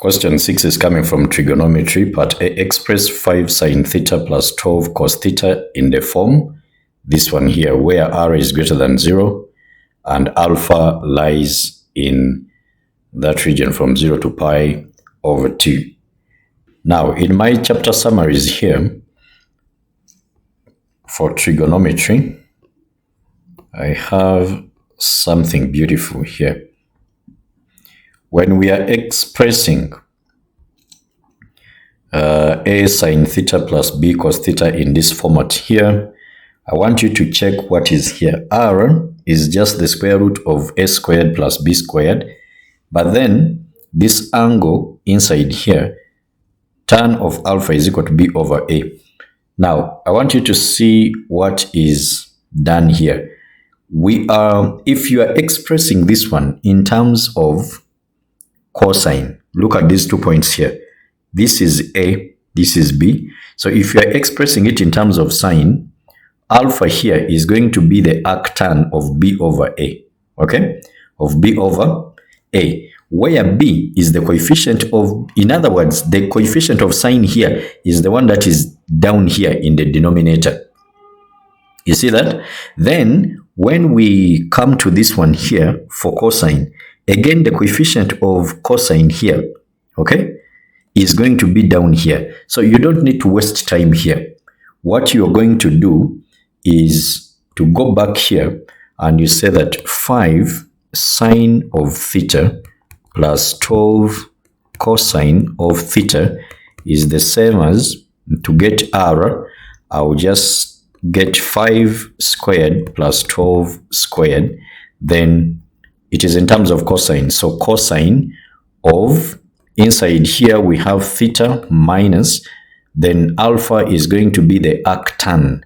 Question 6 is coming from Trigonometry, Part A. Express 5 sine theta plus 12 cos theta in the form, this one here, where r is greater than 0 and alpha lies in that region from 0 to pi over 2. Now, in my chapter summaries here, for trigonometry, I have something beautiful here. When we are expressing a sine theta plus b cos theta in this format here, I want you to check what is here. R is just the square root of a squared plus b squared, but then this angle inside here, tan of alpha is equal to b over a. Now, I want you to see what is done here. If you are expressing this one in terms of cosine, look at these 2 points here. This is A, this is B. So if you are expressing it in terms of sine, alpha here is going to be the arctan of B over A, okay? Of B over A, where B is the coefficient of, in other words, the coefficient of sine here is the one that is down here in the denominator. You see that? Then when we come to this one here for cosine, again, the coefficient of cosine here, okay, is going to be down here. So you don't need to waste time here. What you're going to do is to go back here and you say that 5 sine of theta plus 12 cosine of theta is the same as, to get r, I'll just get 5 squared plus 12 squared, then it is in terms of cosine. So cosine of, inside here we have theta minus, then alpha is going to be the arctan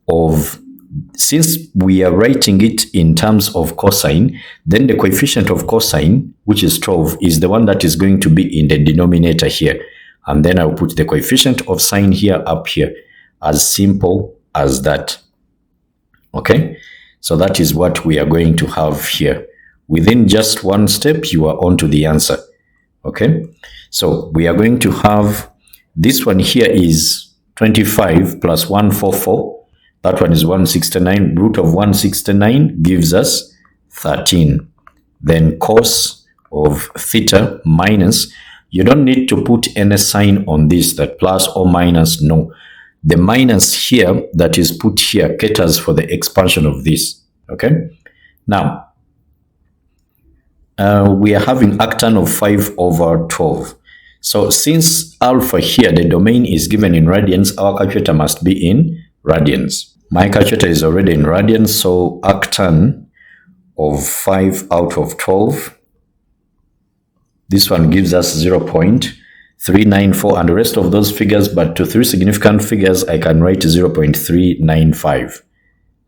of, since we are writing it in terms of cosine, then the coefficient of cosine, which is 12, is the one that is going to be in the denominator here. And then I'll put the coefficient of sine here up here, as simple as that. Okay, so that is what we are going to have here. Within just one step, you are on to the answer. Okay, so we are going to have, this one here is 25 plus 144. That one is 169. Root of 169 gives us 13. Then cos of theta minus, you don't need to put any sign on this, that plus or minus, no. The minus here that is put here caters for the expansion of this. Okay, now we are having arctan of 5 over 12. So since alpha here, the domain is given in radians, our calculator must be in radians. My calculator is already in radians, so arctan of 5 out of 12, this one gives us 0.394, and the rest of those figures, but to 3 significant figures, I can write 0.395.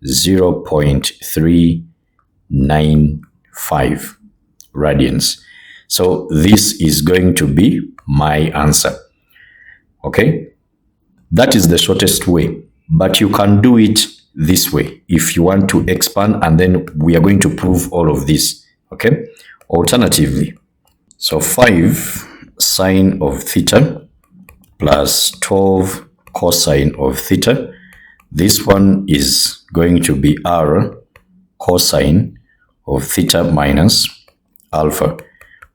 0.395 radians. So this is going to be my answer. Okay, that is the shortest way, but you can do it this way if you want to expand, and then we are going to prove all of this. Okay, alternatively, so 5 sine of theta plus 12 cosine of theta, this one is going to be r cosine of theta minus alpha.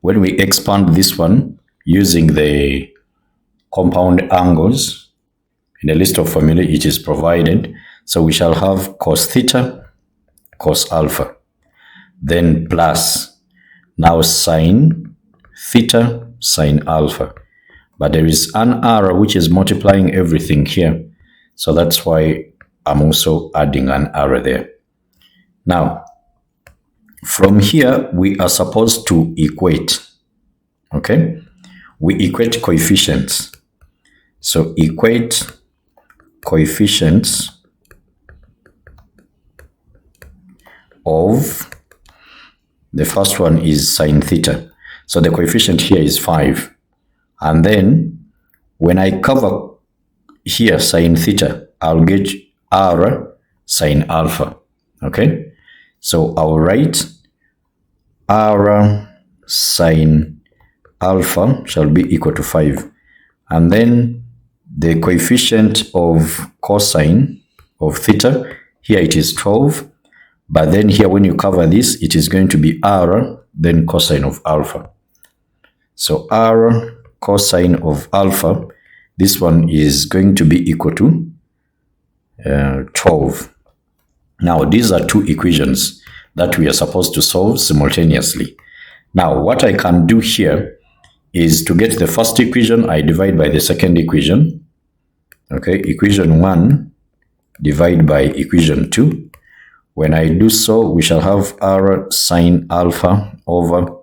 When we expand this one using the compound angles in a list of formulae, it is provided. So we shall have cos theta cos alpha, then plus, now sine theta sine alpha, but there is an r which is multiplying everything here, so that's why I'm also adding an r there. Now from here, we are supposed to equate, okay? We equate coefficients. So equate coefficients of, the first one is sine theta. So the coefficient here is 5. And then when I cover here sine theta, I'll get r sine alpha, okay? So I'll write r sine alpha shall be equal to 5. And then the coefficient of cosine of theta, here it is 12. But then here when you cover this, it is going to be r, then cosine of alpha. So r cosine of alpha, this one is going to be equal to 12. Now, these are two equations that we are supposed to solve simultaneously. Now, what I can do here is to get the first equation, I divide by the second equation. Okay, equation 1 divide by equation 2. When I do so, we shall have r sine alpha over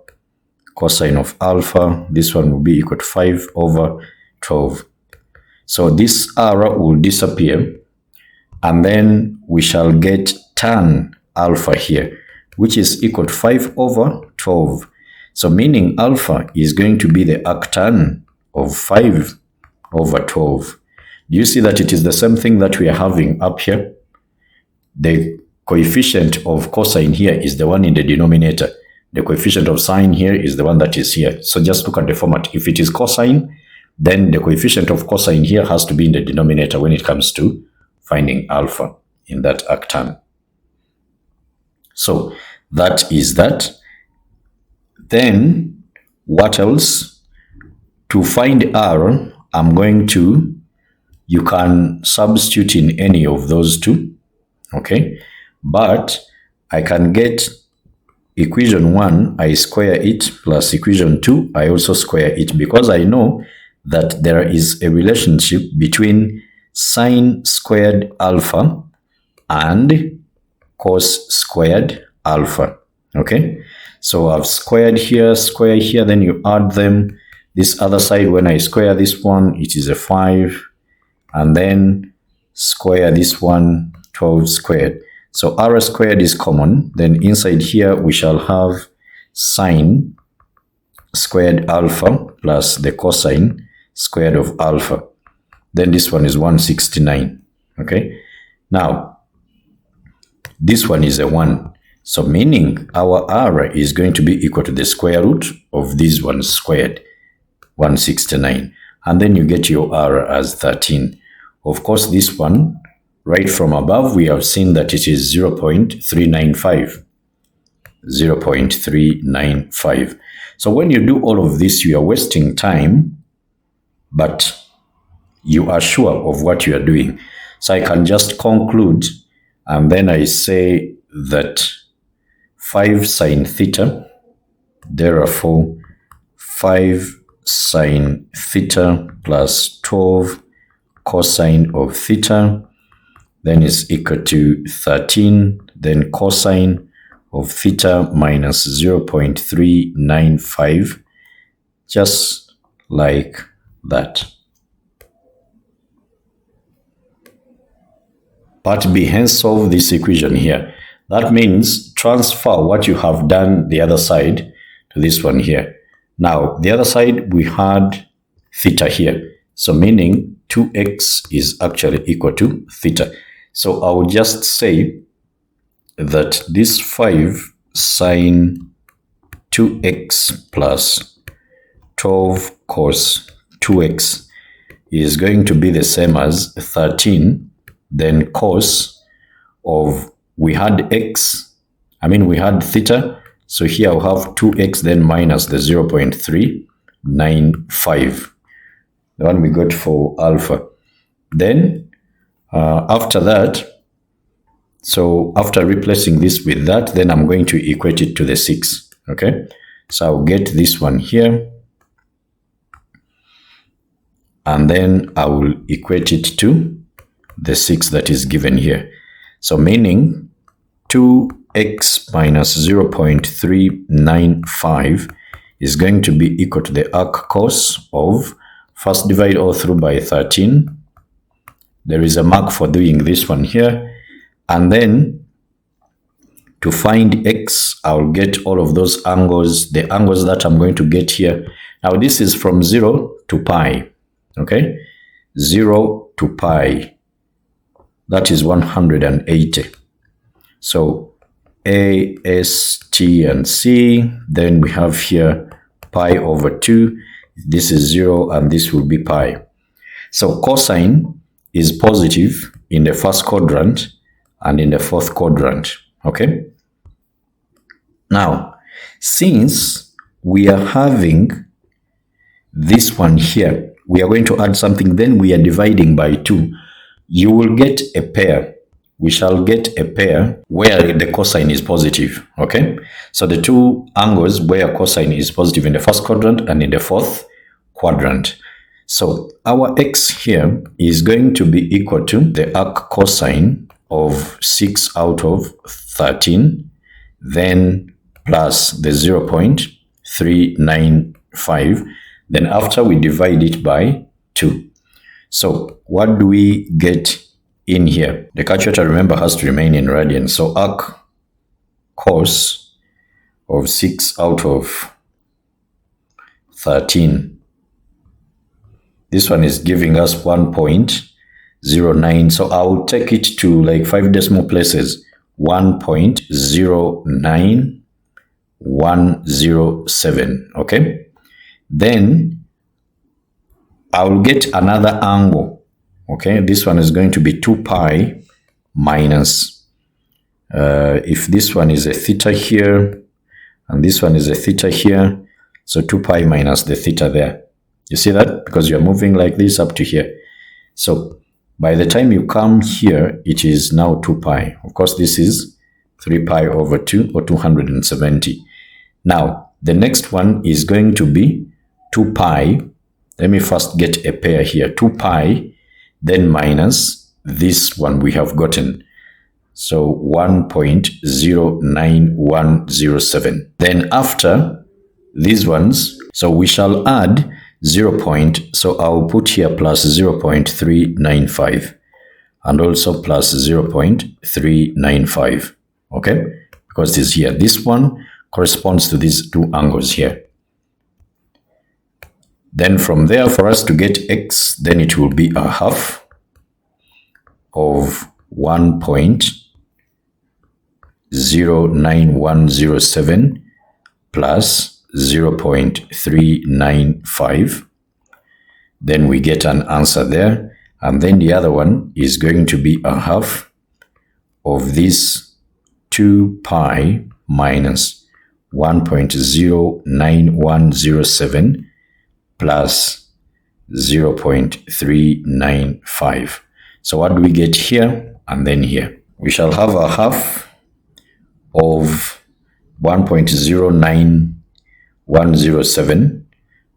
cosine of alpha. This one will be equal to 5 over 12. So this r will disappear, and then we shall get tan alpha here, which is equal to 5 over 12. So meaning alpha is going to be the arctan of 5 over 12. Do you see that it is the same thing that we are having up here? The coefficient of cosine here is the one in the denominator. The coefficient of sine here is the one that is here. So just look at the format. If it is cosine, then the coefficient of cosine here has to be in the denominator when it comes to finding alpha in that arctan. So that is that. Then what else? To find r, I'm going to, you can substitute in any of those two, okay? But I can get equation 1, I square it, plus equation 2, I also square it, because I know that there is a relationship between sine squared alpha and cos squared alpha, okay? So I've squared here, square here, then you add them. This other side, when I square this one, it is a 5, and then square this one, 12 squared. So r squared is common. Then inside here, we shall have sine squared alpha plus the cosine squared of alpha. Then this one is 169, okay? Now, this one is a 1. So meaning our r is going to be equal to the square root of this one squared, 169. And then you get your r as 13. Of course, this one, right from above, we have seen that it is 0.395. 0.395. So when you do all of this, you are wasting time, but you are sure of what you are doing. So I can just conclude, and then I say that 5 sine theta, therefore 5 sine theta plus 12 cosine of theta, then is equal to 13, then cosine of theta minus 0.395, just like that. Part B, hence solve this equation here. That means transfer what you have done the other side to this one here. Now, the other side, we had theta here. So meaning 2x is actually equal to theta. So I will just say that this 5 sine 2x plus 12 cos 2x is going to be the same as 13, then cos of, we had theta, so here I'll have 2x then minus the 0.395, the one we got for alpha. Then after that, so after replacing this with that, then I'm going to equate it to the 6, okay? So I'll get this one here, and then I will equate it to the 6 that is given here. So meaning 2x minus 0.395 is going to be equal to the arc cos of, first divide all through by 13. There is a mark for doing this one here. And then to find x, I'll get all of those angles, the angles that I'm going to get here. Now this is from 0 to pi, okay? 0 to pi. That is 180. So A, S, T, and C. Then we have here pi over 2. This is 0, and this will be pi. So cosine is positive in the first quadrant and in the fourth quadrant, okay? Now, since we are having this one here, we are going to add something, then we are dividing by 2. You will get a pair. We shall get a pair where the cosine is positive, okay? So the two angles where cosine is positive in the first quadrant and in the fourth quadrant. So our x here is going to be equal to the arc cosine of 6 out of 13, then plus the 0.395. Then after we divide it by 2. So what do we get in here? The calculator, remember, has to remain in radians. So arc cos of 6 out of 13. This one is giving us 1.09. So I'll take it to like 5 decimal places. 1.09107. Okay? Then I'll get another angle. Okay? This one is going to be 2 pi minus, if this one is a theta here, and this one is a theta here, so 2 pi minus the theta there. You see that? Because you're moving like this up to here. So by the time you come here, it is now 2 pi. Of course, this is 3 pi over 2, or 270. Now, the next one is going to be 2 pi. Let me first get a pair here. 2 pi, then minus this one we have gotten. So 1.09107. Then after these ones, so we shall add 0. So I'll put here plus 0.395 and also plus 0.395. Okay? Because it's here. This one corresponds to these two angles here. Then from there, for us to get x, then it will be a half of 1.09107 plus 0.395. Then we get an answer there. And then the other one is going to be a half of this 2 pi minus 1.09107 plus 0.395. So what do we get here and then here? We shall have a half of 1.09107,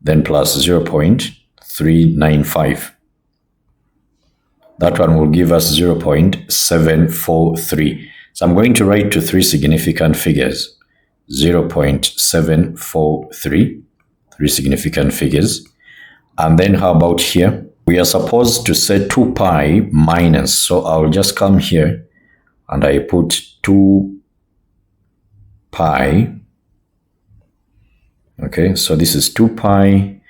then plus 0.395. That one will give us 0.743. So I'm going to write to 3 significant figures. 0.743, 3 significant figures. And then how about here? We are supposed to say 2 pi minus. So I'll just come here and I put 2 pi. Okay, so this is 2 pi,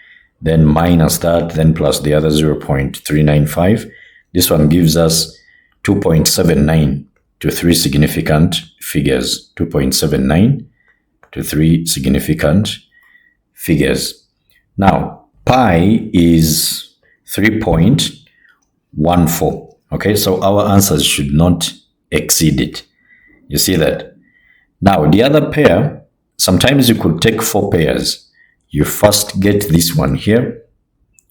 then minus that, then plus the other 0.395. This one gives us 2.79 to 3 significant figures. 2.79 to 3 significant figures. Now, pi is 3.14. Okay, so our answers should not exceed it. You see that? Now, the other pair, sometimes you could take 4 pairs. You first get this one here,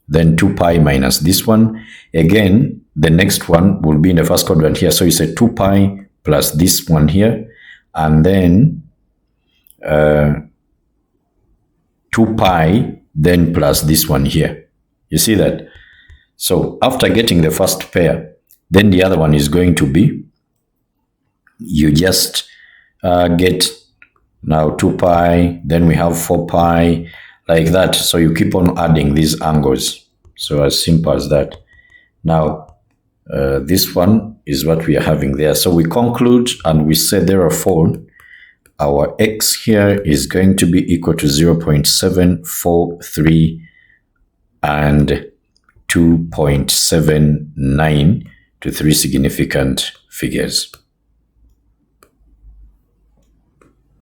then 2 pi minus this one. Again, the next one will be in the first quadrant here. So you say 2 pi plus this one here, and then 2 pi, then plus this one here. You see that? So after getting the first pair, then the other one is going to be, you just get now 2 pi, then we have 4 pi, like that. So you keep on adding these angles. So as simple as that. Now, this one is what we are having there. So we conclude and we say therefore, our x here is going to be equal to 0.743 and 2.79 to 3 significant figures.